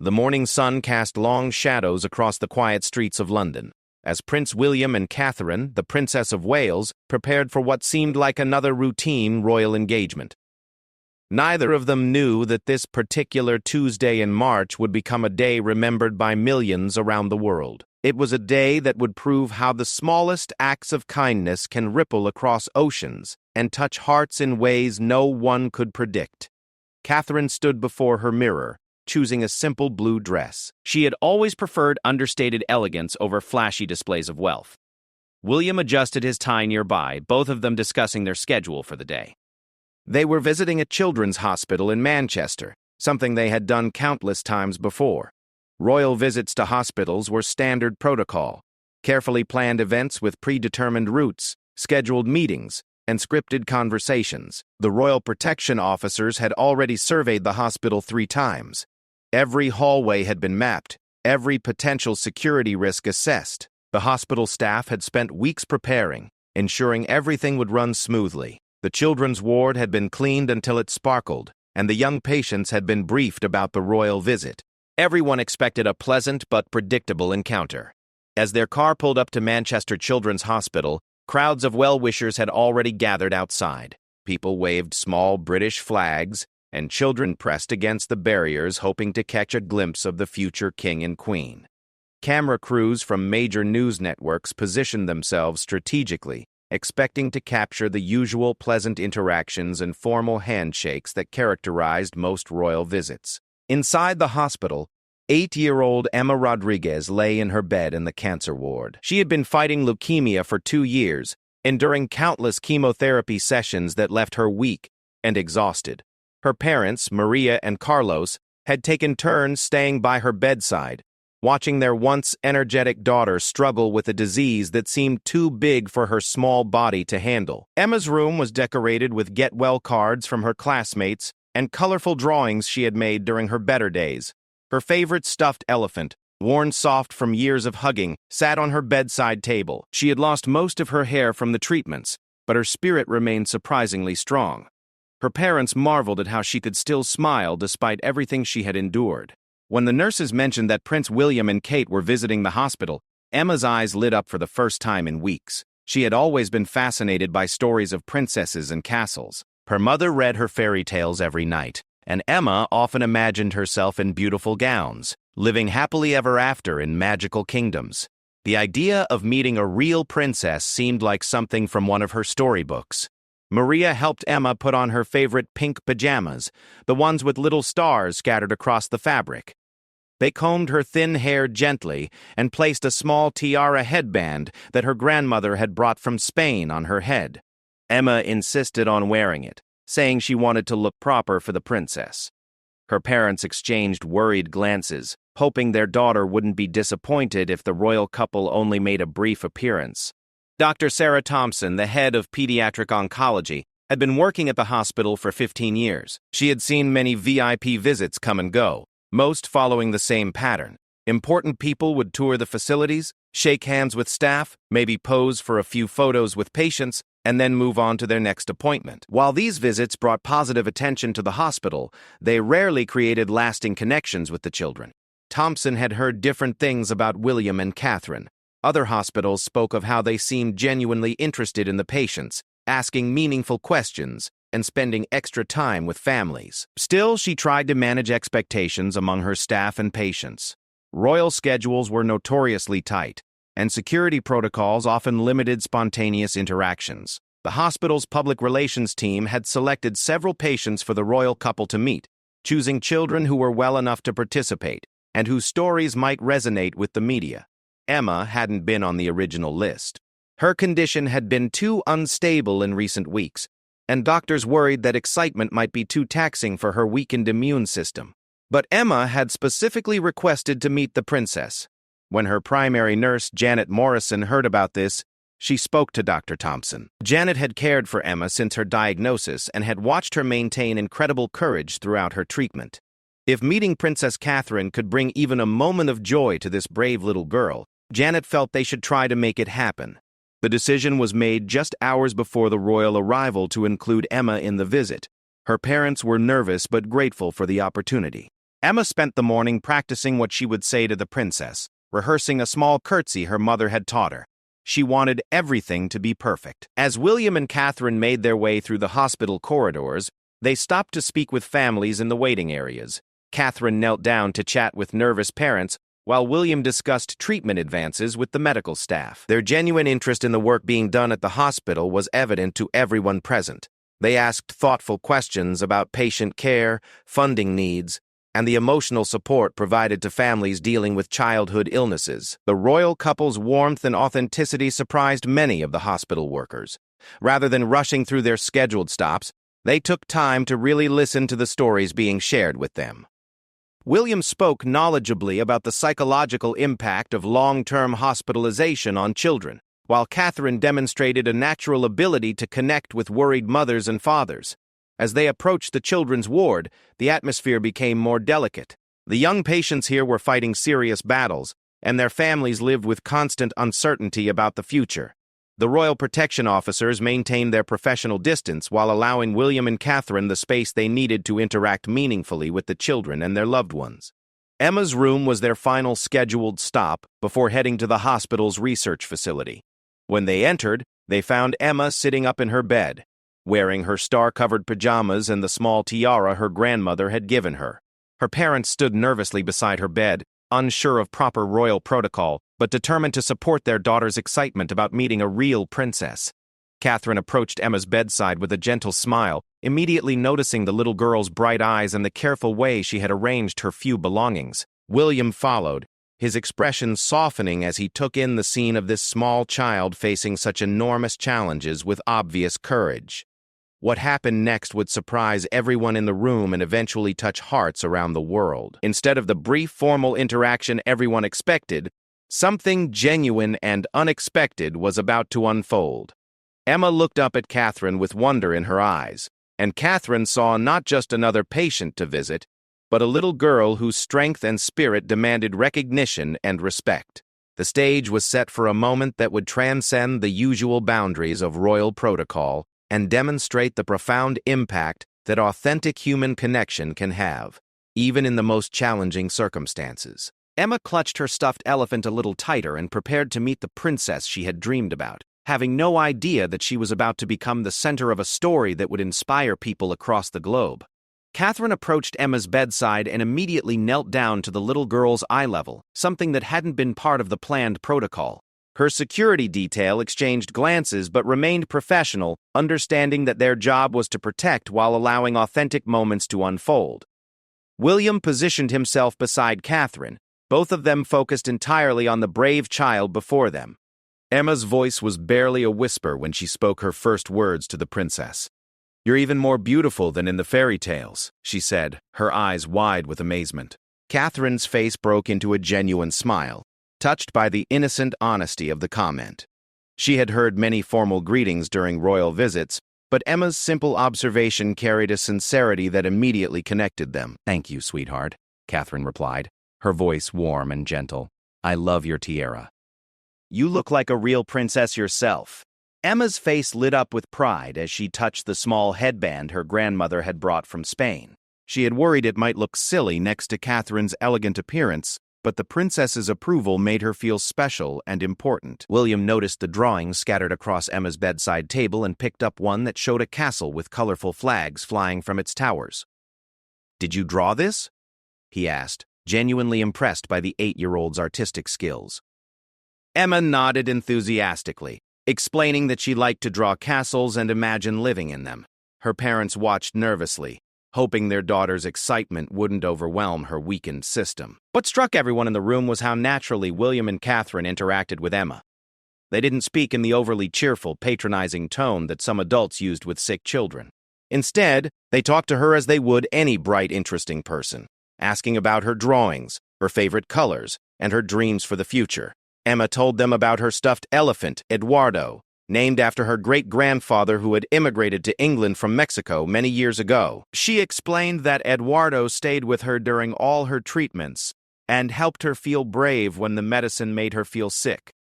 The morning sun cast long shadows across the quiet streets of London, as Prince William and Catherine, the Princess of Wales, prepared for what seemed like another routine royal engagement. Neither of them knew that this particular Tuesday in March would become a day remembered by millions around the world. It was a day that would prove how the smallest acts of kindness can ripple across oceans and touch hearts in ways no one could predict. Catherine stood before her mirror, choosing a simple blue dress. She had always preferred understated elegance over flashy displays of wealth. William adjusted his tie nearby, both of them discussing their schedule for the day. They were visiting a children's hospital in Manchester, something they had done countless times before. Royal visits to hospitals were standard protocol, carefully planned events with predetermined routes, scheduled meetings, and scripted conversations. The royal protection officers had already surveyed the hospital 3 times. Every hallway had been mapped, every potential security risk assessed. The hospital staff had spent weeks preparing, ensuring everything would run smoothly. The children's ward had been cleaned until it sparkled, and the young patients had been briefed about the royal visit. Everyone expected a pleasant but predictable encounter. As their car pulled up to Manchester Children's Hospital, crowds of well-wishers had already gathered outside. People waved small British flags, and children pressed against the barriers hoping to catch a glimpse of the future king and queen. Camera crews from major news networks positioned themselves strategically, expecting to capture the usual pleasant interactions and formal handshakes that characterized most royal visits. Inside the hospital, 8-year-old Emma Rodriguez lay in her bed in the cancer ward. She had been fighting leukemia for 2 years, enduring countless chemotherapy sessions that left her weak and exhausted. Her parents, Maria and Carlos, had taken turns staying by her bedside, watching their once energetic daughter struggle with a disease that seemed too big for her small body to handle. Emma's room was decorated with get-well cards from her classmates and colorful drawings she had made during her better days. Her favorite stuffed elephant, worn soft from years of hugging, sat on her bedside table. She had lost most of her hair from the treatments, but her spirit remained surprisingly strong. Her parents marveled at how she could still smile despite everything she had endured. When the nurses mentioned that Prince William and Kate were visiting the hospital, Emma's eyes lit up for the first time in weeks. She had always been fascinated by stories of princesses and castles. Her mother read her fairy tales every night, and Emma often imagined herself in beautiful gowns, living happily ever after in magical kingdoms. The idea of meeting a real princess seemed like something from one of her storybooks. Maria helped Emma put on her favorite pink pajamas, the ones with little stars scattered across the fabric. They combed her thin hair gently and placed a small tiara headband that her grandmother had brought from Spain on her head. Emma insisted on wearing it, saying she wanted to look proper for the princess. Her parents exchanged worried glances, hoping their daughter wouldn't be disappointed if the royal couple only made a brief appearance. Dr. Sarah Thompson, the head of pediatric oncology, had been working at the hospital for 15 years. She had seen many VIP visits come and go, most following the same pattern. Important people would tour the facilities, shake hands with staff, maybe pose for a few photos with patients, and then move on to their next appointment. While these visits brought positive attention to the hospital, they rarely created lasting connections with the children. Thompson had heard different things about William and Catherine. Other hospitals spoke of how they seemed genuinely interested in the patients, asking meaningful questions, and spending extra time with families. Still, she tried to manage expectations among her staff and patients. Royal schedules were notoriously tight, and security protocols often limited spontaneous interactions. The hospital's public relations team had selected several patients for the royal couple to meet, choosing children who were well enough to participate and whose stories might resonate with the media. Emma hadn't been on the original list. Her condition had been too unstable in recent weeks, and doctors worried that excitement might be too taxing for her weakened immune system. But Emma had specifically requested to meet the princess. When her primary nurse, Janet Morrison, heard about this, she spoke to Dr. Thompson. Janet had cared for Emma since her diagnosis and had watched her maintain incredible courage throughout her treatment. If meeting Princess Catherine could bring even a moment of joy to this brave little girl, Janet felt they should try to make it happen. The decision was made just hours before the royal arrival to include Emma in the visit. Her parents were nervous but grateful for the opportunity. Emma spent the morning practicing what she would say to the princess, rehearsing a small curtsy her mother had taught her. She wanted everything to be perfect. As William and Catherine made their way through the hospital corridors, they stopped to speak with families in the waiting areas. Catherine knelt down to chat with nervous parents, while William discussed treatment advances with the medical staff. Their genuine interest in the work being done at the hospital was evident to everyone present. They asked thoughtful questions about patient care, funding needs, and the emotional support provided to families dealing with childhood illnesses. The royal couple's warmth and authenticity surprised many of the hospital workers. Rather than rushing through their scheduled stops, they took time to really listen to the stories being shared with them. William spoke knowledgeably about the psychological impact of long-term hospitalization on children, while Catherine demonstrated a natural ability to connect with worried mothers and fathers. As they approached the children's ward, the atmosphere became more delicate. The young patients here were fighting serious battles, and their families lived with constant uncertainty about the future. The royal protection officers maintained their professional distance while allowing William and Catherine the space they needed to interact meaningfully with the children and their loved ones. Emma's room was their final scheduled stop before heading to the hospital's research facility. When they entered, they found Emma sitting up in her bed, wearing her star-covered pajamas and the small tiara her grandmother had given her. Her parents stood nervously beside her bed, unsure of proper royal protocol, but determined to support their daughter's excitement about meeting a real princess. Catherine approached Emma's bedside with a gentle smile, immediately noticing the little girl's bright eyes and the careful way she had arranged her few belongings. William followed, his expression softening as he took in the scene of this small child facing such enormous challenges with obvious courage. What happened next would surprise everyone in the room and eventually touch hearts around the world. Instead of the brief formal interaction everyone expected, something genuine and unexpected was about to unfold. Emma looked up at Catherine with wonder in her eyes, and Catherine saw not just another patient to visit, but a little girl whose strength and spirit demanded recognition and respect. The stage was set for a moment that would transcend the usual boundaries of royal protocol and demonstrate the profound impact that authentic human connection can have, even in the most challenging circumstances. Emma clutched her stuffed elephant a little tighter and prepared to meet the princess she had dreamed about, having no idea that she was about to become the center of a story that would inspire people across the globe. Catherine approached Emma's bedside and immediately knelt down to the little girl's eye level, something that hadn't been part of the planned protocol. Her security detail exchanged glances but remained professional, understanding that their job was to protect while allowing authentic moments to unfold. William positioned himself beside Catherine, both of them focused entirely on the brave child before them. Emma's voice was barely a whisper when she spoke her first words to the princess. "You're even more beautiful than in the fairy tales," she said, her eyes wide with amazement. Catherine's face broke into a genuine smile, touched by the innocent honesty of the comment. She had heard many formal greetings during royal visits, but Emma's simple observation carried a sincerity that immediately connected them. "Thank you, sweetheart," Catherine replied, her voice warm and gentle. "I love your tiara. You look like a real princess yourself." Emma's face lit up with pride as she touched the small headband her grandmother had brought from Spain. She had worried it might look silly next to Catherine's elegant appearance, but the princess's approval made her feel special and important. William noticed the drawings scattered across Emma's bedside table and picked up one that showed a castle with colorful flags flying from its towers. "Did you draw this?" he asked, genuinely impressed by the 8-year-old's artistic skills. Emma nodded enthusiastically, explaining that she liked to draw castles and imagine living in them. Her parents watched nervously, hoping their daughter's excitement wouldn't overwhelm her weakened system. What struck everyone in the room was how naturally William and Catherine interacted with Emma. They didn't speak in the overly cheerful, patronizing tone that some adults used with sick children. Instead, they talked to her as they would any bright, interesting person, asking about her drawings, her favorite colors, and her dreams for the future. Emma told them about her stuffed elephant, Eduardo, named after her great-grandfather who had immigrated to England from Mexico many years ago. She explained that Eduardo stayed with her during all her treatments and helped her feel brave when the medicine made her feel sick.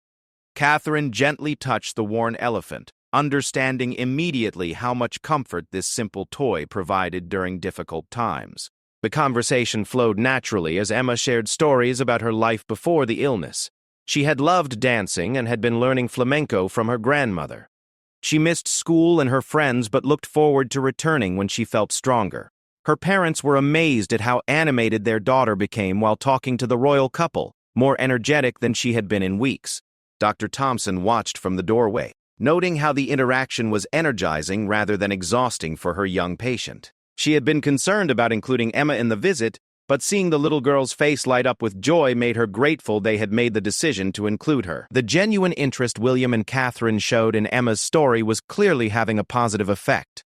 Catherine gently touched the worn elephant, understanding immediately how much comfort this simple toy provided during difficult times. The conversation flowed naturally as Emma shared stories about her life before the illness. She had loved dancing and had been learning flamenco from her grandmother. She missed school and her friends but looked forward to returning when she felt stronger. Her parents were amazed at how animated their daughter became while talking to the royal couple, more energetic than she had been in weeks. Dr. Thompson watched from the doorway, noting how the interaction was energizing rather than exhausting for her young patient. She had been concerned about including Emma in the visit, but seeing the little girl's face light up with joy made her grateful they had made the decision to include her. The genuine interest William and Catherine showed in Emma's story was clearly having a positive effect.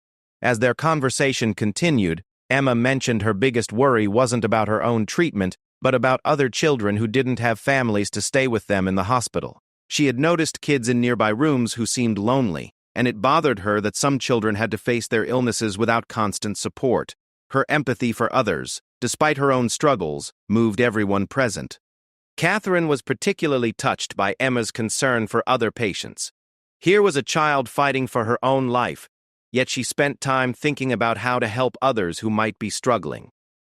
As their conversation continued, Emma mentioned her biggest worry wasn't about her own treatment, but about other children who didn't have families to stay with them in the hospital. She had noticed kids in nearby rooms who seemed lonely, and it bothered her that some children had to face their illnesses without constant support. Her empathy for others, despite her own struggles, moved everyone present. Catherine was particularly touched by Emma's concern for other patients. Here was a child fighting for her own life, yet she spent time thinking about how to help others who might be struggling.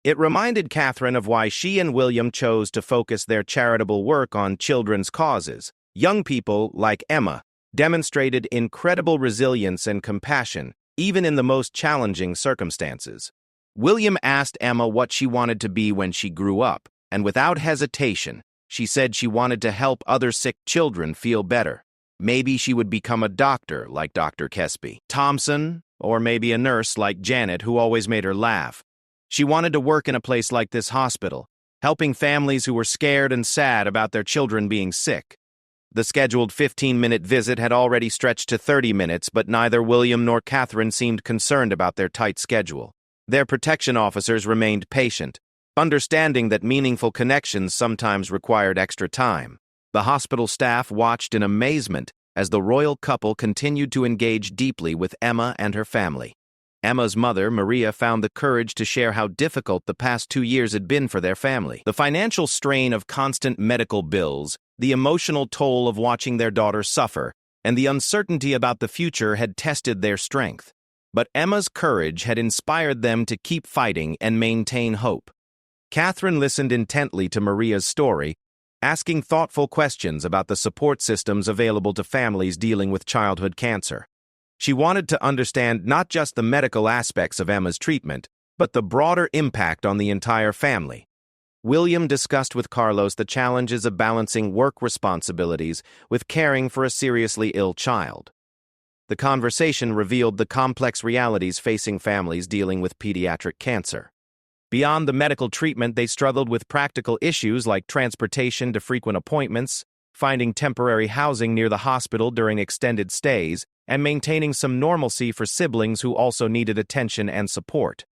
It reminded Catherine of why she and William chose to focus their charitable work on children's causes. Young people, like Emma, demonstrated incredible resilience and compassion, even in the most challenging circumstances. William asked Emma what she wanted to be when she grew up, and without hesitation, she said she wanted to help other sick children feel better. Maybe she would become a doctor like Dr. Kesby Thompson, or maybe a nurse like Janet, who always made her laugh. She wanted to work in a place like this hospital, helping families who were scared and sad about their children being sick. The scheduled 15-minute visit had already stretched to 30 minutes, but neither William nor Catherine seemed concerned about their tight schedule. Their protection officers remained patient, understanding that meaningful connections sometimes required extra time. The hospital staff watched in amazement as the royal couple continued to engage deeply with Emma and her family. Emma's mother, Maria, found the courage to share how difficult the past 2 years had been for their family. The financial strain of constant medical bills, the emotional toll of watching their daughter suffer, and the uncertainty about the future had tested their strength. But Emma's courage had inspired them to keep fighting and maintain hope. Catherine listened intently to Maria's story, asking thoughtful questions about the support systems available to families dealing with childhood cancer. She wanted to understand not just the medical aspects of Emma's treatment, but the broader impact on the entire family. William discussed with Carlos the challenges of balancing work responsibilities with caring for a seriously ill child. The conversation revealed the complex realities facing families dealing with pediatric cancer. Beyond the medical treatment, they struggled with practical issues like transportation to frequent appointments, finding temporary housing near the hospital during extended stays, and maintaining some normalcy for siblings who also needed attention and support.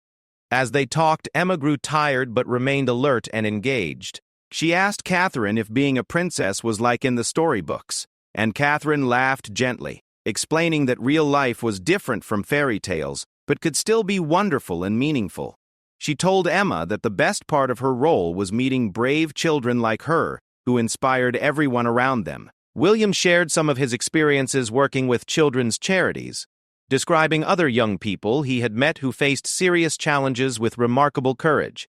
As they talked, Emma grew tired but remained alert and engaged. She asked Catherine if being a princess was like in the storybooks, and Catherine laughed gently, explaining that real life was different from fairy tales, but could still be wonderful and meaningful. She told Emma that the best part of her role was meeting brave children like her, who inspired everyone around them. William shared some of his experiences working with children's charities, describing other young people he had met who faced serious challenges with remarkable courage.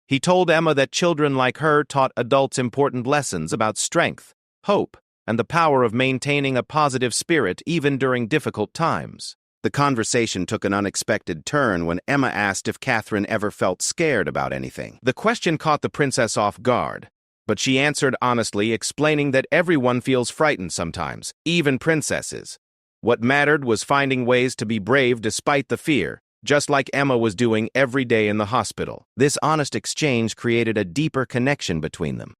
He told Emma that children like her taught adults important lessons about strength, hope, and the power of maintaining a positive spirit even during difficult times. The conversation took an unexpected turn when Emma asked if Catherine ever felt scared about anything. The question caught the princess off guard, but she answered honestly, explaining that everyone feels frightened sometimes, even princesses. What mattered was finding ways to be brave despite the fear, just like Emma was doing every day in the hospital. This honest exchange created a deeper connection between them.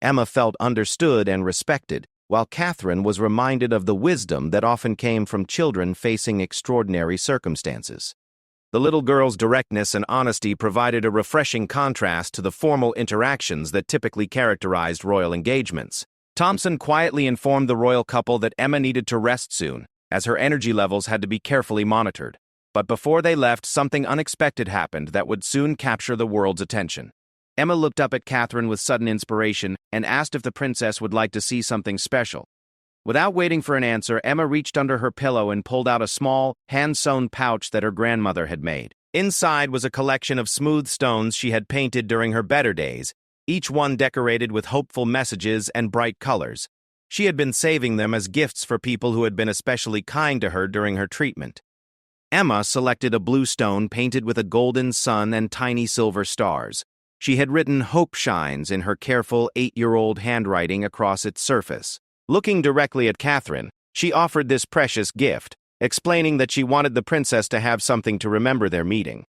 Emma felt understood and respected, while Catherine was reminded of the wisdom that often came from children facing extraordinary circumstances. The little girl's directness and honesty provided a refreshing contrast to the formal interactions that typically characterized royal engagements. Thompson quietly informed the royal couple that Emma needed to rest soon, as her energy levels had to be carefully monitored. But before they left, something unexpected happened that would soon capture the world's attention. Emma looked up at Catherine with sudden inspiration and asked if the princess would like to see something special. Without waiting for an answer, Emma reached under her pillow and pulled out a small, hand-sewn pouch that her grandmother had made. Inside was a collection of smooth stones she had painted during her better days, each one decorated with hopeful messages and bright colors. She had been saving them as gifts for people who had been especially kind to her during her treatment. Emma selected a blue stone painted with a golden sun and tiny silver stars. She had written "Hope Shines" in her careful 8-year-old handwriting across its surface. Looking directly at Catherine, she offered this precious gift, explaining that she wanted the princess to have something to remember their meeting.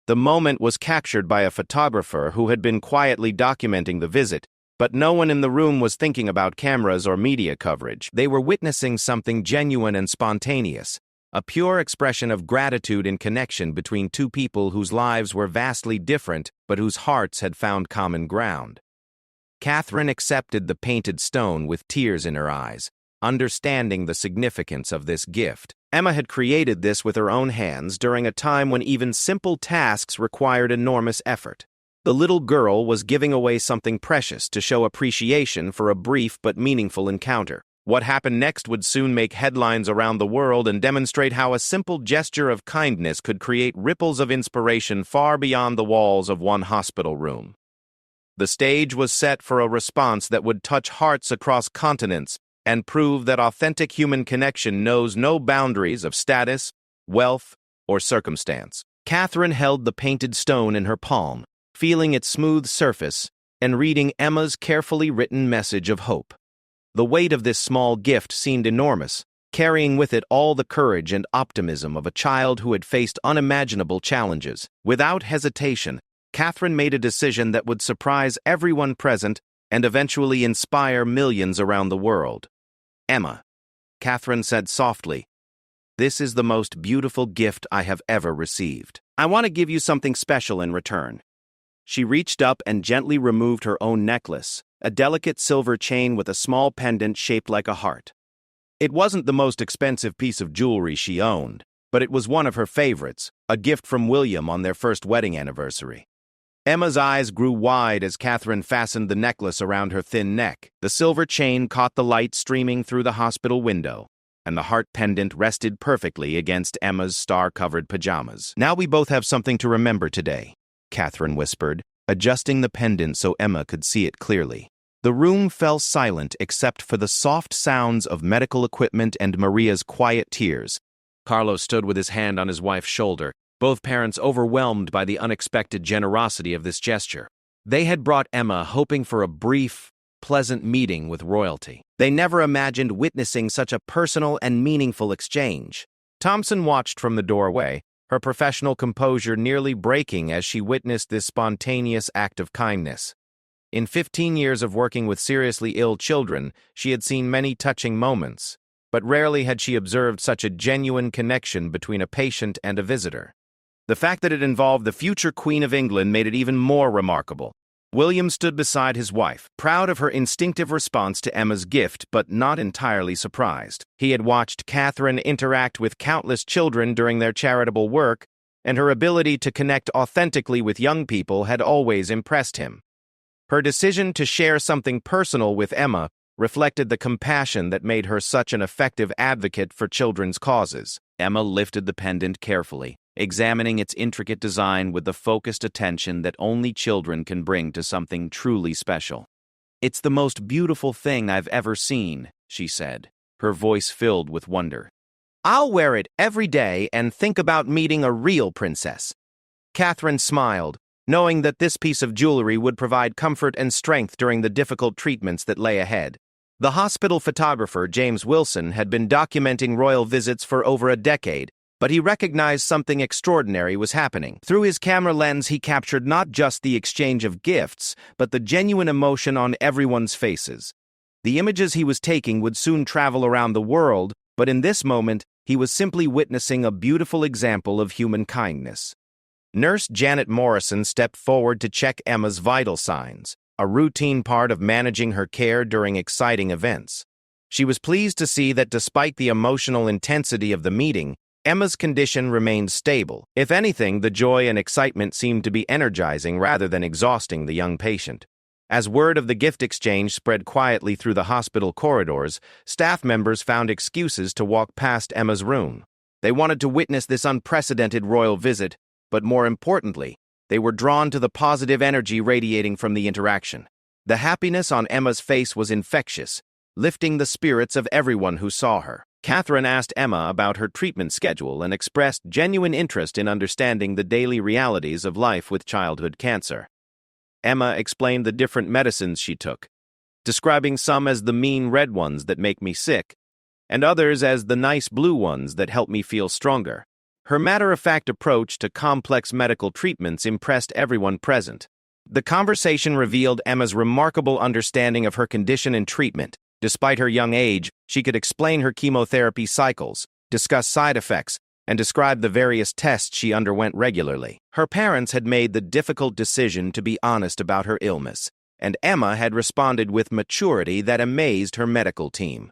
The moment was captured by a photographer who had been quietly documenting the visit, but no one in the room was thinking about cameras or media coverage. They were witnessing something genuine and spontaneous, a pure expression of gratitude and connection between two people whose lives were vastly different but whose hearts had found common ground. Catherine accepted the painted stone with tears in her eyes, understanding the significance of this gift. Emma had created this with her own hands during a time when even simple tasks required enormous effort. The little girl was giving away something precious to show appreciation for a brief but meaningful encounter. What happened next would soon make headlines around the world and demonstrate how a simple gesture of kindness could create ripples of inspiration far beyond the walls of one hospital room. The stage was set for a response that would touch hearts across continents and prove that authentic human connection knows no boundaries of status, wealth, or circumstance. Catherine held the painted stone in her palm, feeling its smooth surface and reading Emma's carefully written message of hope. The weight of this small gift seemed enormous, carrying with it all the courage and optimism of a child who had faced unimaginable challenges. Without hesitation, Catherine made a decision that would surprise everyone present and eventually inspire millions around the world. "Emma," Catherine said softly, "this is the most beautiful gift I have ever received. I want to give you something special in return." She reached up and gently removed her own necklace, a delicate silver chain with a small pendant shaped like a heart. It wasn't the most expensive piece of jewelry she owned, but it was one of her favorites, a gift from William on their first wedding anniversary. Emma's eyes grew wide as Catherine fastened the necklace around her thin neck. The silver chain caught the light streaming through the hospital window, and the heart pendant rested perfectly against Emma's star-covered pajamas. "Now we both have something to remember today," Catherine whispered, adjusting the pendant so Emma could see it clearly. The room fell silent except for the soft sounds of medical equipment and Maria's quiet tears. Carlos stood with his hand on his wife's shoulder, both parents overwhelmed by the unexpected generosity of this gesture. They had brought Emma hoping for a brief, pleasant meeting with royalty. They never imagined witnessing such a personal and meaningful exchange. Thompson watched from the doorway, her professional composure nearly breaking as she witnessed this spontaneous act of kindness. In 15 years of working with seriously ill children, she had seen many touching moments, but rarely had she observed such a genuine connection between a patient and a visitor. The fact that it involved the future Queen of England made it even more remarkable. William stood beside his wife, proud of her instinctive response to Emma's gift, but not entirely surprised. He had watched Catherine interact with countless children during their charitable work, and her ability to connect authentically with young people had always impressed him. Her decision to share something personal with Emma reflected the compassion that made her such an effective advocate for children's causes. Emma lifted the pendant carefully, examining its intricate design with the focused attention that only children can bring to something truly special. "It's the most beautiful thing I've ever seen," she said, her voice filled with wonder. "I'll wear it every day and think about meeting a real princess." Catherine smiled, knowing that this piece of jewelry would provide comfort and strength during the difficult treatments that lay ahead. The hospital photographer, James Wilson, had been documenting royal visits for over a decade, but he recognized something extraordinary was happening. Through his camera lens, he captured not just the exchange of gifts, but the genuine emotion on everyone's faces. The images he was taking would soon travel around the world, but in this moment, he was simply witnessing a beautiful example of human kindness. Nurse Janet Morrison stepped forward to check Emma's vital signs, a routine part of managing her care during exciting events. She was pleased to see that despite the emotional intensity of the meeting, Emma's condition remained stable. If anything, the joy and excitement seemed to be energizing rather than exhausting the young patient. As word of the gift exchange spread quietly through the hospital corridors, staff members found excuses to walk past Emma's room. They wanted to witness this unprecedented royal visit, but more importantly, they were drawn to the positive energy radiating from the interaction. The happiness on Emma's face was infectious, lifting the spirits of everyone who saw her. Catherine asked Emma about her treatment schedule and expressed genuine interest in understanding the daily realities of life with childhood cancer. Emma explained the different medicines she took, describing some as the mean red ones that make me sick, and others as the nice blue ones that help me feel stronger. Her matter-of-fact approach to complex medical treatments impressed everyone present. The conversation revealed Emma's remarkable understanding of her condition and treatment. Despite her young age, she could explain her chemotherapy cycles, discuss side effects, and describe the various tests she underwent regularly. Her parents had made the difficult decision to be honest about her illness, and Emma had responded with maturity that amazed her medical team.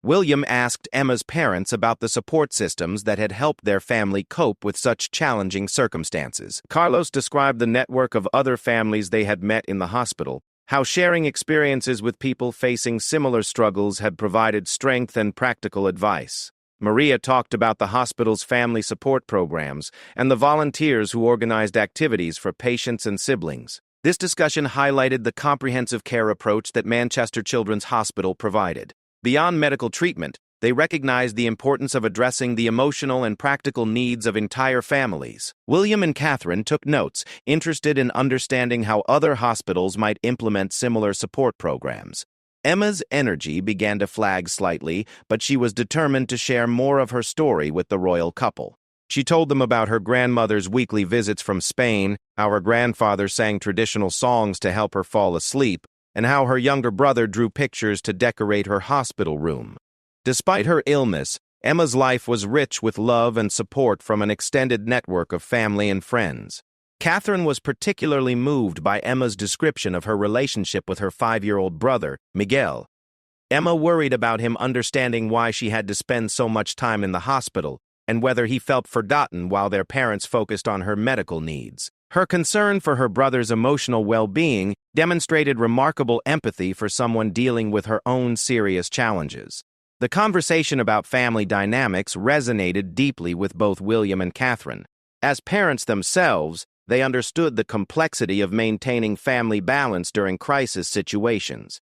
William asked Emma's parents about the support systems that had helped their family cope with such challenging circumstances. Carlos described the network of other families they had met in the hospital, how sharing experiences with people facing similar struggles had provided strength and practical advice. Maria talked about the hospital's family support programs and the volunteers who organized activities for patients and siblings. This discussion highlighted the comprehensive care approach that Manchester Children's Hospital provided. Beyond medical treatment, they recognized the importance of addressing the emotional and practical needs of entire families. William and Catherine took notes, interested in understanding how other hospitals might implement similar support programs. Emma's energy began to flag slightly, but she was determined to share more of her story with the royal couple. She told them about her grandmother's weekly visits from Spain, how her grandfather sang traditional songs to help her fall asleep, and how her younger brother drew pictures to decorate her hospital room. Despite her illness, Emma's life was rich with love and support from an extended network of family and friends. Catherine was particularly moved by Emma's description of her relationship with her 5-year-old brother, Miguel. Emma worried about him understanding why she had to spend so much time in the hospital and whether he felt forgotten while their parents focused on her medical needs. Her concern for her brother's emotional well-being demonstrated remarkable empathy for someone dealing with her own serious challenges. The conversation about family dynamics resonated deeply with both William and Catherine. As parents themselves, they understood the complexity of maintaining family balance during crisis situations.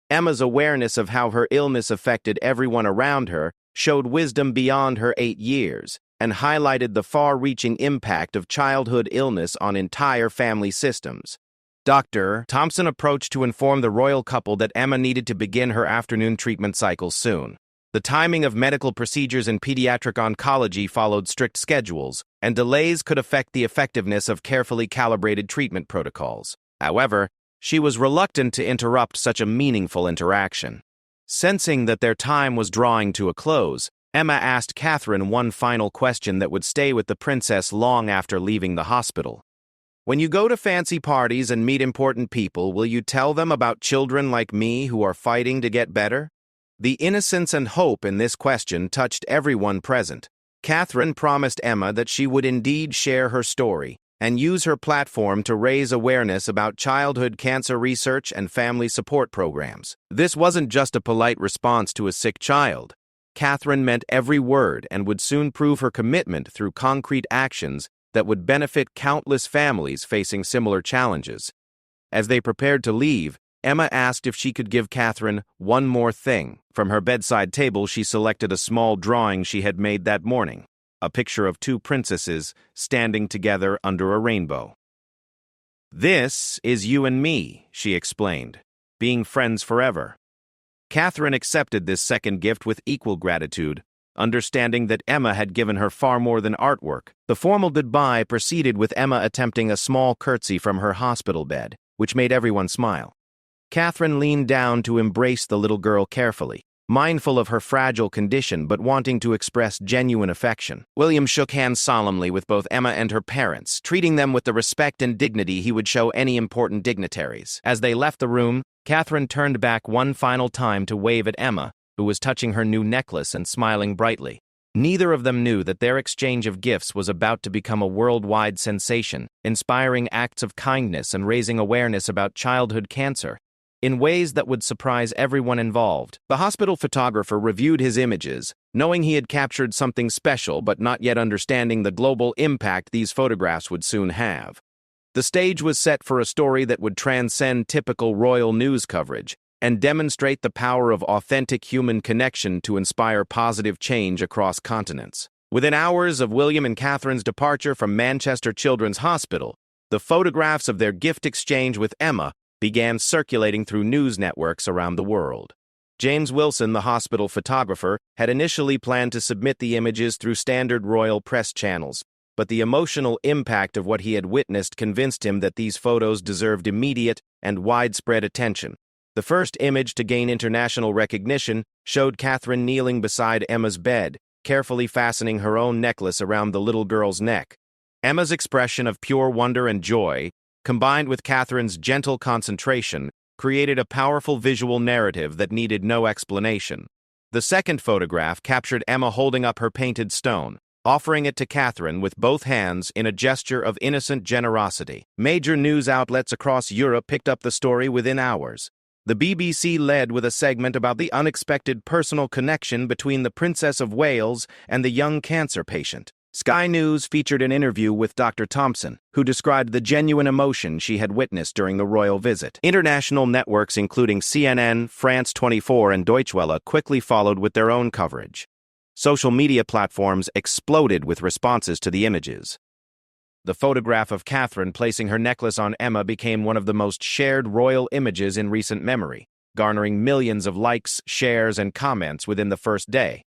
Emma's awareness of how her illness affected everyone around her showed wisdom beyond her 8 years, and highlighted the far-reaching impact of childhood illness on entire family systems. Dr. Thompson approached to inform the royal couple that Emma needed to begin her afternoon treatment cycle soon. The timing of medical procedures in pediatric oncology followed strict schedules, and delays could affect the effectiveness of carefully calibrated treatment protocols. However, she was reluctant to interrupt such a meaningful interaction. Sensing that their time was drawing to a close, Emma asked Catherine one final question that would stay with the princess long after leaving the hospital. When you go to fancy parties and meet important people, will you tell them about children like me who are fighting to get better? The innocence and hope in this question touched everyone present. Catherine promised Emma that she would indeed share her story and use her platform to raise awareness about childhood cancer research and family support programs. This wasn't just a polite response to a sick child. Catherine meant every word and would soon prove her commitment through concrete actions that would benefit countless families facing similar challenges. As they prepared to leave, Emma asked if she could give Catherine one more thing. From her bedside table, she selected a small drawing she had made that morning, a picture of 2 princesses standing together under a rainbow. "This is you and me," she explained, "being friends forever." Catherine accepted this second gift with equal gratitude, understanding that Emma had given her far more than artwork. The formal goodbye proceeded with Emma attempting a small curtsy from her hospital bed, which made everyone smile. Catherine leaned down to embrace the little girl carefully, mindful of her fragile condition but wanting to express genuine affection. William shook hands solemnly with both Emma and her parents, treating them with the respect and dignity he would show any important dignitaries. As they left the room, Catherine turned back one final time to wave at Emma, who was touching her new necklace and smiling brightly. Neither of them knew that their exchange of gifts was about to become a worldwide sensation, inspiring acts of kindness and raising awareness about childhood cancer in ways that would surprise everyone involved. The hospital photographer reviewed his images, knowing he had captured something special but not yet understanding the global impact these photographs would soon have. The stage was set for a story that would transcend typical royal news coverage and demonstrate the power of authentic human connection to inspire positive change across continents. Within hours of William and Catherine's departure from Manchester Children's Hospital, the photographs of their gift exchange with Emma began circulating through news networks around the world. James Wilson, the hospital photographer, had initially planned to submit the images through standard royal press channels, but the emotional impact of what he had witnessed convinced him that these photos deserved immediate and widespread attention. The first image to gain international recognition showed Catherine kneeling beside Emma's bed, carefully fastening her own necklace around the little girl's neck. Emma's expression of pure wonder and joy, combined with Catherine's gentle concentration, created a powerful visual narrative that needed no explanation. The second photograph captured Emma holding up her painted stone, offering it to Catherine with both hands in a gesture of innocent generosity. Major news outlets across Europe picked up the story within hours. The BBC led with a segment about the unexpected personal connection between the Princess of Wales and the young cancer patient. Sky News featured an interview with Dr. Thompson, who described the genuine emotion she had witnessed during the royal visit. International networks including CNN, France 24, and Deutsche Welle quickly followed with their own coverage. Social media platforms exploded with responses to the images. The photograph of Catherine placing her necklace on Emma became one of the most shared royal images in recent memory, garnering millions of likes, shares, and comments within the first day.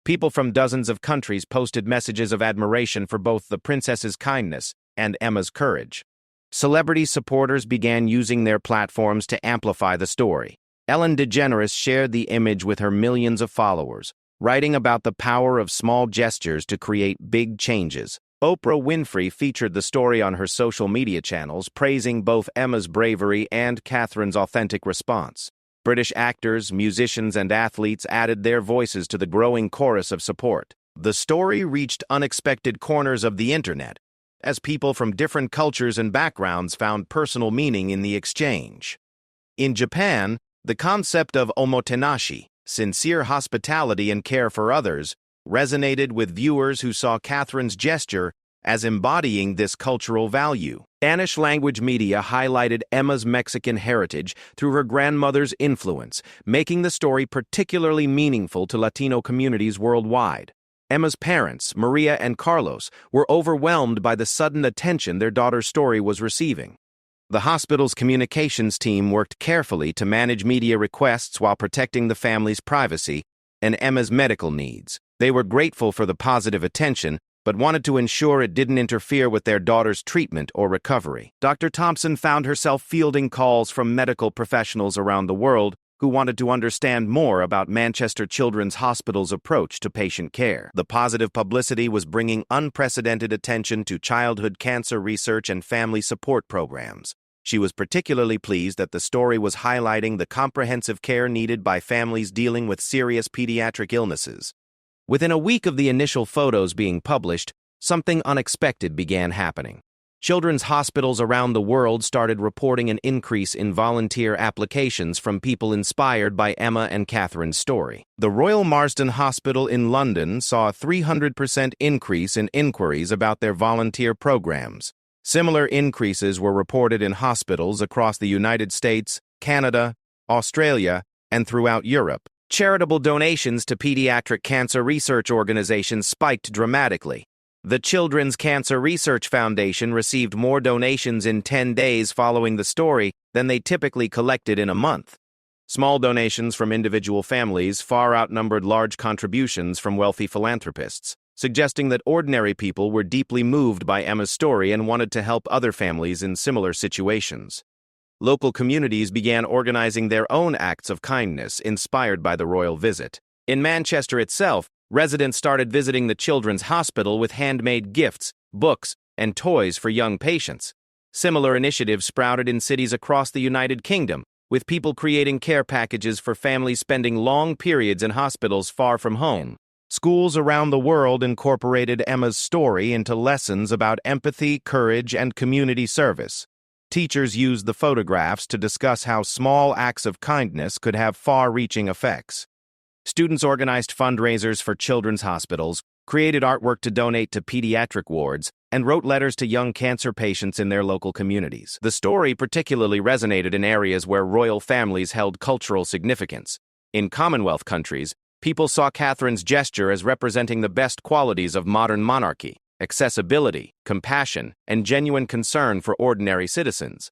People from dozens of countries posted messages of admiration for both the princess's kindness and Emma's courage. Celebrity supporters began using their platforms to amplify the story. Ellen DeGeneres shared the image with her millions of followers, writing about the power of small gestures to create big changes. Oprah Winfrey featured the story on her social media channels, praising both Emma's bravery and Catherine's authentic response. British actors, musicians, and athletes added their voices to the growing chorus of support. The story reached unexpected corners of the internet, as people from different cultures and backgrounds found personal meaning in the exchange. In Japan, the concept of omotenashi, sincere hospitality and care for others, resonated with viewers who saw Catherine's gesture as embodying this cultural value. Spanish-language media highlighted Emma's Mexican heritage through her grandmother's influence, making the story particularly meaningful to Latino communities worldwide. Emma's parents, Maria and Carlos, were overwhelmed by the sudden attention their daughter's story was receiving. The hospital's communications team worked carefully to manage media requests while protecting the family's privacy and Emma's medical needs. They were grateful for the positive attention, but wanted to ensure it didn't interfere with their daughter's treatment or recovery. Dr. Thompson found herself fielding calls from medical professionals around the world who wanted to understand more about Manchester Children's Hospital's approach to patient care. The positive publicity was bringing unprecedented attention to childhood cancer research and family support programs. She was particularly pleased that the story was highlighting the comprehensive care needed by families dealing with serious pediatric illnesses. Within a week of the initial photos being published, something unexpected began happening. Children's hospitals around the world started reporting an increase in volunteer applications from people inspired by Emma and Catherine's story. The Royal Marsden Hospital in London saw a 300% increase in inquiries about their volunteer programs. Similar increases were reported in hospitals across the United States, Canada, Australia, and throughout Europe. Charitable donations to pediatric cancer research organizations spiked dramatically. The Children's Cancer Research Foundation received more donations in 10 days following the story than they typically collected in a month. Small donations from individual families far outnumbered large contributions from wealthy philanthropists, suggesting that ordinary people were deeply moved by Emma's story and wanted to help other families in similar situations. Local communities began organizing their own acts of kindness inspired by the royal visit. In Manchester itself, residents started visiting the Children's Hospital with handmade gifts, books, and toys for young patients. Similar initiatives sprouted in cities across the United Kingdom, with people creating care packages for families spending long periods in hospitals far from home. Schools around the world incorporated Emma's story into lessons about empathy, courage, and community service. Teachers used the photographs to discuss how small acts of kindness could have far-reaching effects. Students organized fundraisers for children's hospitals, created artwork to donate to pediatric wards, and wrote letters to young cancer patients in their local communities. The story particularly resonated in areas where royal families held cultural significance. In Commonwealth countries, people saw Catherine's gesture as representing the best qualities of modern monarchy: accessibility, compassion, and genuine concern for ordinary citizens.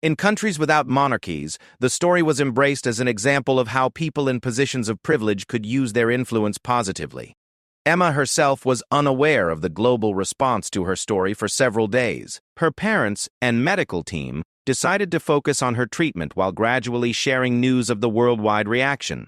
In countries without monarchies, the story was embraced as an example of how people in positions of privilege could use their influence positively. Emma herself was unaware of the global response to her story for several days. Her parents and medical team decided to focus on her treatment while gradually sharing news of the worldwide reaction.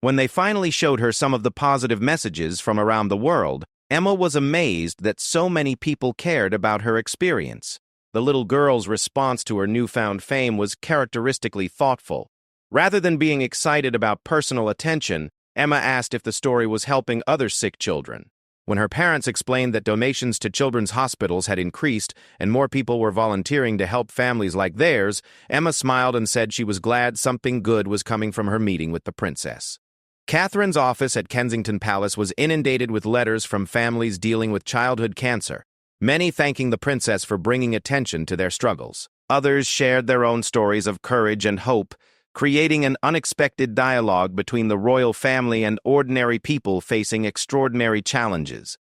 When they finally showed her some of the positive messages from around the world, Emma was amazed that so many people cared about her experience. The little girl's response to her newfound fame was characteristically thoughtful. Rather than being excited about personal attention, Emma asked if the story was helping other sick children. When her parents explained that donations to children's hospitals had increased and more people were volunteering to help families like theirs, Emma smiled and said she was glad something good was coming from her meeting with the princess. Catherine's office at Kensington Palace was inundated with letters from families dealing with childhood cancer, many thanking the princess for bringing attention to their struggles. Others shared their own stories of courage and hope, creating an unexpected dialogue between the royal family and ordinary people facing extraordinary challenges.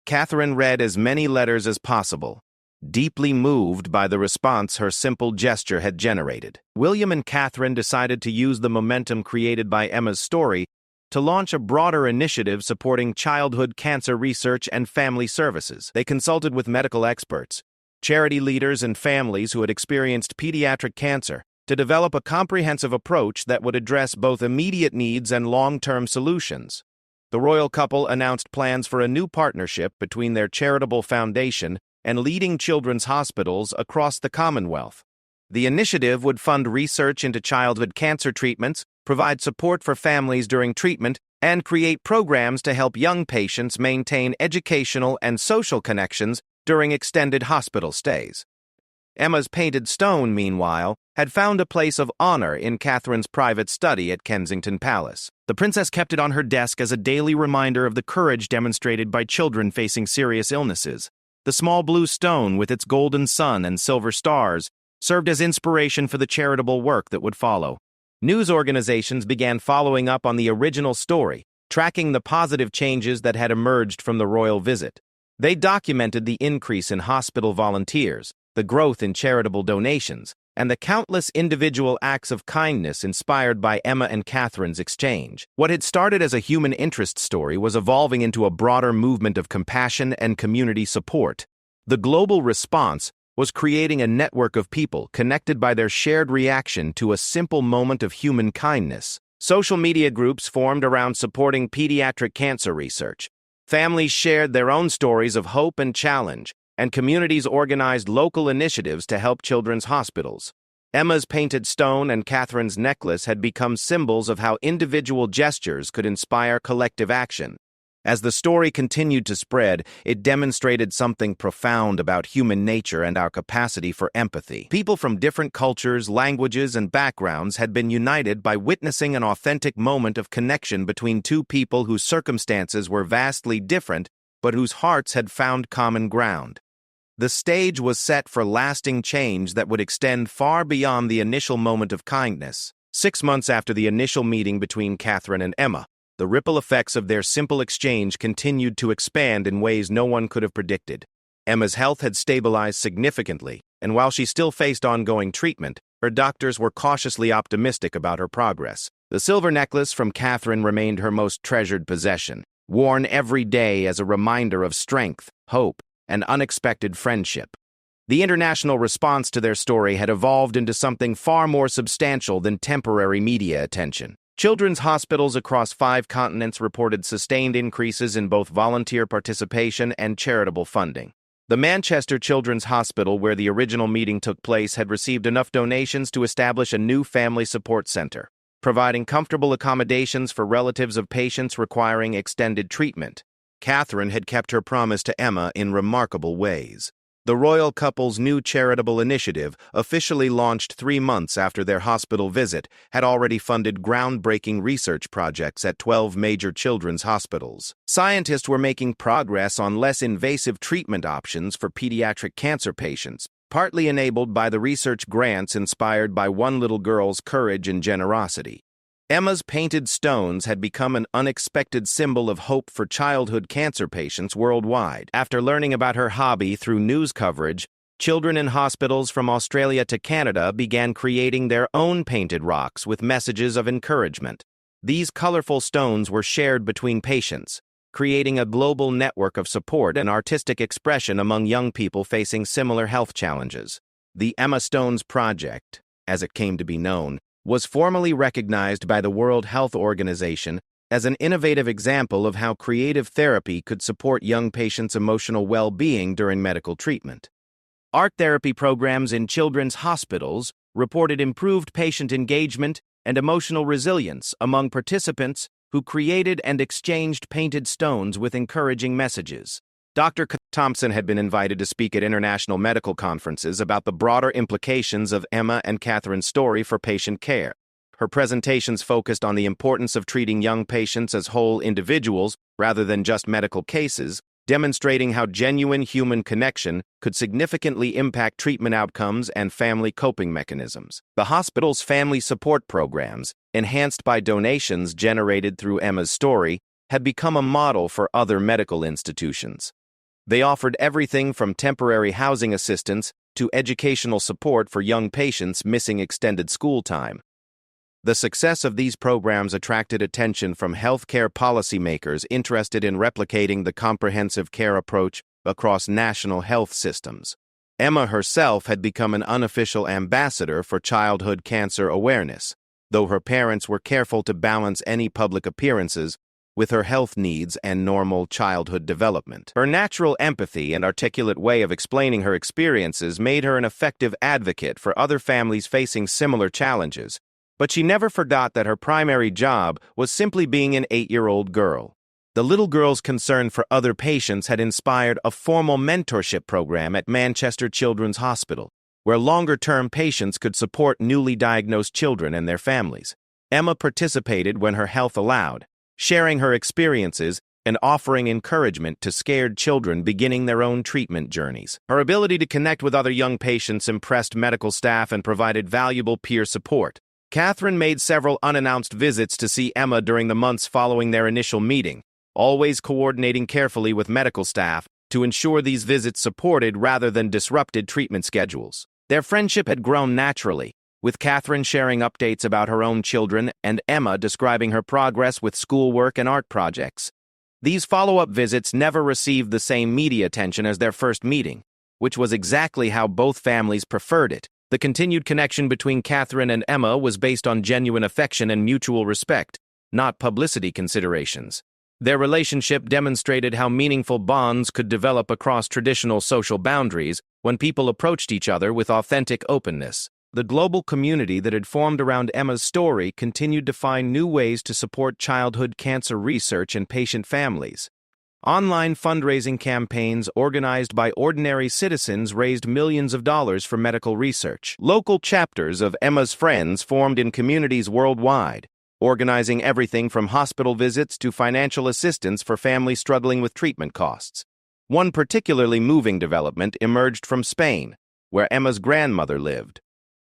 Catherine read as many letters as possible, deeply moved by the response her simple gesture had generated. William and Catherine decided to use the momentum created by Emma's story to launch a broader initiative supporting childhood cancer research and family services. They consulted with medical experts, charity leaders, and families who had experienced pediatric cancer to develop a comprehensive approach that would address both immediate needs and long-term solutions. The royal couple announced plans for a new partnership between their charitable foundation and leading children's hospitals across the Commonwealth. The initiative would fund research into childhood cancer treatments, provide support for families during treatment, and create programs to help young patients maintain educational and social connections during extended hospital stays. Emma's painted stone, meanwhile, had found a place of honor in Catherine's private study at Kensington Palace. The princess kept it on her desk as a daily reminder of the courage demonstrated by children facing serious illnesses. The small blue stone, with its golden sun and silver stars, served as inspiration for the charitable work that would follow. News organizations began following up on the original story, tracking the positive changes that had emerged from the royal visit. They documented the increase in hospital volunteers, the growth in charitable donations, and the countless individual acts of kindness inspired by Emma and Catherine's exchange. What had started as a human interest story was evolving into a broader movement of compassion and community support. The global response was creating a network of people connected by their shared reaction to a simple moment of human kindness. Social media groups formed around supporting pediatric cancer research. Families shared their own stories of hope and challenge, and communities organized local initiatives to help children's hospitals. Emma's painted stone and Catherine's necklace had become symbols of how individual gestures could inspire collective action. As the story continued to spread, it demonstrated something profound about human nature and our capacity for empathy. People from different cultures, languages, and backgrounds had been united by witnessing an authentic moment of connection between two people whose circumstances were vastly different, but whose hearts had found common ground. The stage was set for lasting change that would extend far beyond the initial moment of kindness. 6 months after the initial meeting between Catherine and Emma, the ripple effects of their simple exchange continued to expand in ways no one could have predicted. Emma's health had stabilized significantly, and while she still faced ongoing treatment, her doctors were cautiously optimistic about her progress. The silver necklace from Catherine remained her most treasured possession, worn every day as a reminder of strength, hope, and unexpected friendship. The international response to their story had evolved into something far more substantial than temporary media attention. Children's hospitals across 5 continents reported sustained increases in both volunteer participation and charitable funding. The Manchester Children's Hospital, where the original meeting took place, had received enough donations to establish a new family support center, providing comfortable accommodations for relatives of patients requiring extended treatment. Catherine had kept her promise to Emma in remarkable ways. The royal couple's new charitable initiative, officially launched 3 months after their hospital visit, had already funded groundbreaking research projects at 12 major children's hospitals. Scientists were making progress on less invasive treatment options for pediatric cancer patients, partly enabled by the research grants inspired by one little girl's courage and generosity. Emma's painted stones had become an unexpected symbol of hope for childhood cancer patients worldwide. After learning about her hobby through news coverage, children in hospitals from Australia to Canada began creating their own painted rocks with messages of encouragement. These colorful stones were shared between patients, creating a global network of support and artistic expression among young people facing similar health challenges. The Emma Stones Project, as it came to be known, was formally recognized by the World Health Organization as an innovative example of how creative therapy could support young patients' emotional well-being during medical treatment. Art therapy programs in children's hospitals reported improved patient engagement and emotional resilience among participants who created and exchanged painted stones with encouraging messages. Dr. Thompson had been invited to speak at international medical conferences about the broader implications of Emma and Catherine's story for patient care. Her presentations focused on the importance of treating young patients as whole individuals rather than just medical cases, demonstrating how genuine human connection could significantly impact treatment outcomes and family coping mechanisms. The hospital's family support programs, enhanced by donations generated through Emma's story, had become a model for other medical institutions. They offered everything from temporary housing assistance to educational support for young patients missing extended school time. The success of these programs attracted attention from healthcare policymakers interested in replicating the comprehensive care approach across national health systems. Emma herself had become an unofficial ambassador for childhood cancer awareness, though her parents were careful to balance any public appearances with her health needs and normal childhood development. Her natural empathy and articulate way of explaining her experiences made her an effective advocate for other families facing similar challenges, but she never forgot that her primary job was simply being an 8-year-old girl. The little girl's concern for other patients had inspired a formal mentorship program at Manchester Children's Hospital, where longer-term patients could support newly diagnosed children and their families. Emma participated when her health allowed, sharing her experiences and offering encouragement to scared children beginning their own treatment journeys. Her ability to connect with other young patients impressed medical staff and provided valuable peer support. Catherine made several unannounced visits to see Emma during the months following their initial meeting, always coordinating carefully with medical staff to ensure these visits supported rather than disrupted treatment schedules. Their friendship had grown naturally, with Catherine sharing updates about her own children and Emma describing her progress with schoolwork and art projects. These follow-up visits never received the same media attention as their first meeting, which was exactly how both families preferred it. The continued connection between Catherine and Emma was based on genuine affection and mutual respect, not publicity considerations. Their relationship demonstrated how meaningful bonds could develop across traditional social boundaries when people approached each other with authentic openness. The global community that had formed around Emma's story continued to find new ways to support childhood cancer research and patient families. Online fundraising campaigns organized by ordinary citizens raised millions of dollars for medical research. Local chapters of Emma's Friends formed in communities worldwide, organizing everything from hospital visits to financial assistance for families struggling with treatment costs. One particularly moving development emerged from Spain, where Emma's grandmother lived.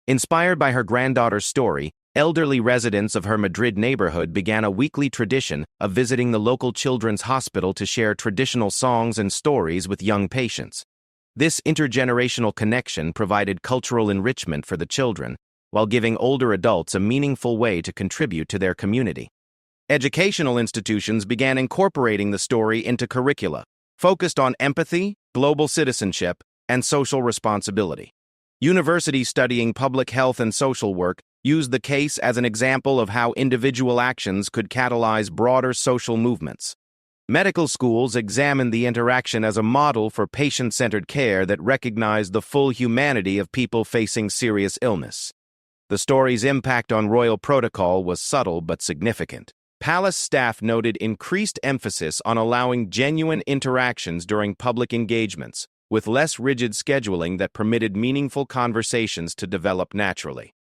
Inspired by her granddaughter's story, elderly residents of her Madrid neighborhood began a weekly tradition of visiting the local children's hospital to share traditional songs and stories with young patients. This intergenerational connection provided cultural enrichment for the children, while giving older adults a meaningful way to contribute to their community. Educational institutions began incorporating the story into curricula, focused on empathy, global citizenship, and social responsibility. Universities studying public health and social work used the case as an example of how individual actions could catalyze broader social movements. Medical schools examined the interaction as a model for patient-centered care that recognized the full humanity of people facing serious illness. The story's impact on royal protocol was subtle but significant. Palace staff noted increased emphasis on allowing genuine interactions during public engagements, with less rigid scheduling that permitted meaningful conversations to develop naturally.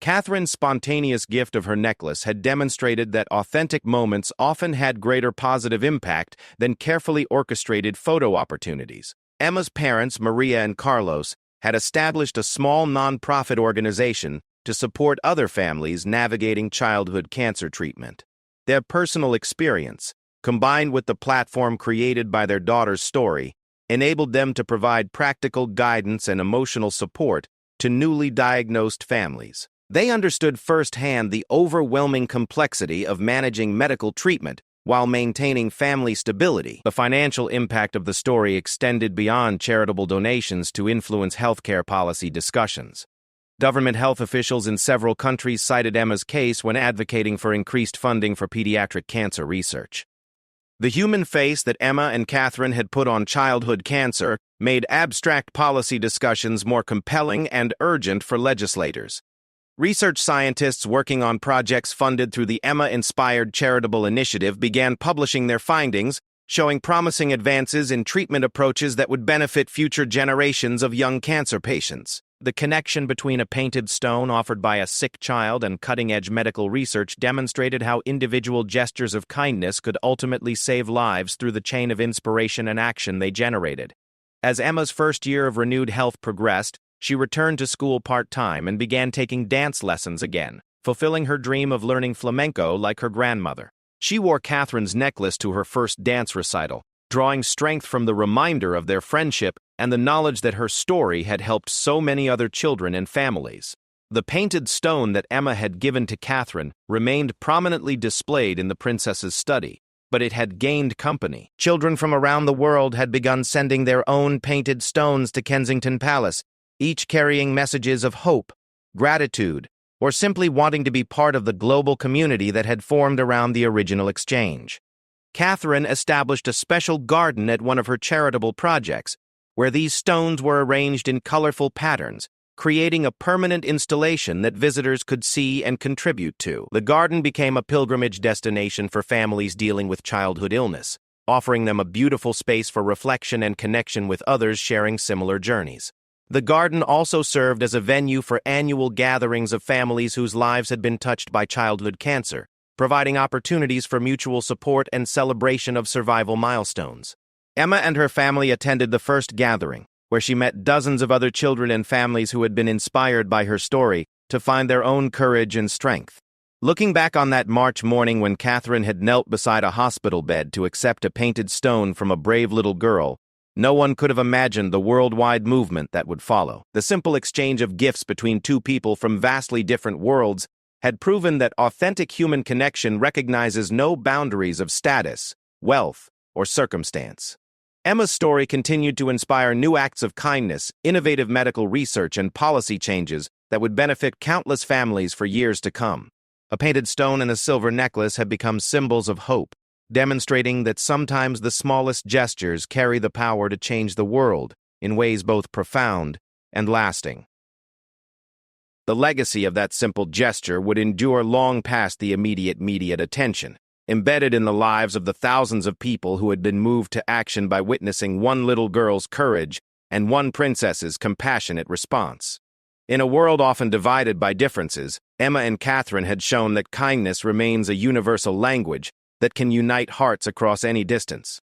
Catherine's spontaneous gift of her necklace had demonstrated that authentic moments often had greater positive impact than carefully orchestrated photo opportunities. Emma's parents, Maria and Carlos, had established a small nonprofit organization to support other families navigating childhood cancer treatment. Their personal experience, combined with the platform created by their daughter's story, enabled them to provide practical guidance and emotional support to newly diagnosed families. They understood firsthand the overwhelming complexity of managing medical treatment while maintaining family stability. The financial impact of the story extended beyond charitable donations to influence healthcare policy discussions. Government health officials in several countries cited Emma's case when advocating for increased funding for pediatric cancer research. The human face that Emma and Catherine had put on childhood cancer made abstract policy discussions more compelling and urgent for legislators. Research scientists working on projects funded through the Emma-inspired charitable initiative began publishing their findings, showing promising advances in treatment approaches that would benefit future generations of young cancer patients. The connection between a painted stone offered by a sick child and cutting-edge medical research demonstrated how individual gestures of kindness could ultimately save lives through the chain of inspiration and action they generated. As Emma's first year of renewed health progressed, she returned to school part-time and began taking dance lessons again, fulfilling her dream of learning flamenco like her grandmother. She wore Catherine's necklace to her first dance recital, drawing strength from the reminder of their friendship and the knowledge that her story had helped so many other children and families. The painted stone that Emma had given to Catherine remained prominently displayed in the princess's study, but it had gained company. Children from around the world had begun sending their own painted stones to Kensington Palace, each carrying messages of hope, gratitude, or simply wanting to be part of the global community that had formed around the original exchange. Catherine established a special garden at one of her charitable projects, where these stones were arranged in colorful patterns, creating a permanent installation that visitors could see and contribute to. The garden became a pilgrimage destination for families dealing with childhood illness, offering them a beautiful space for reflection and connection with others sharing similar journeys. The garden also served as a venue for annual gatherings of families whose lives had been touched by childhood cancer, providing opportunities for mutual support and celebration of survival milestones. Emma and her family attended the first gathering, where she met dozens of other children and families who had been inspired by her story to find their own courage and strength. Looking back on that March morning when Catherine had knelt beside a hospital bed to accept a painted stone from a brave little girl, no one could have imagined the worldwide movement that would follow. The simple exchange of gifts between two people from vastly different worlds had proven that authentic human connection recognizes no boundaries of status, wealth, or circumstance. Emma's story continued to inspire new acts of kindness, innovative medical research, and policy changes that would benefit countless families for years to come. A painted stone and a silver necklace had become symbols of hope, demonstrating that sometimes the smallest gestures carry the power to change the world in ways both profound and lasting. The legacy of that simple gesture would endure long past the immediate attention, embedded in the lives of the thousands of people who had been moved to action by witnessing one little girl's courage and one princess's compassionate response. In a world often divided by differences, Emma and Catherine had shown that kindness remains a universal language that can unite hearts across any distance.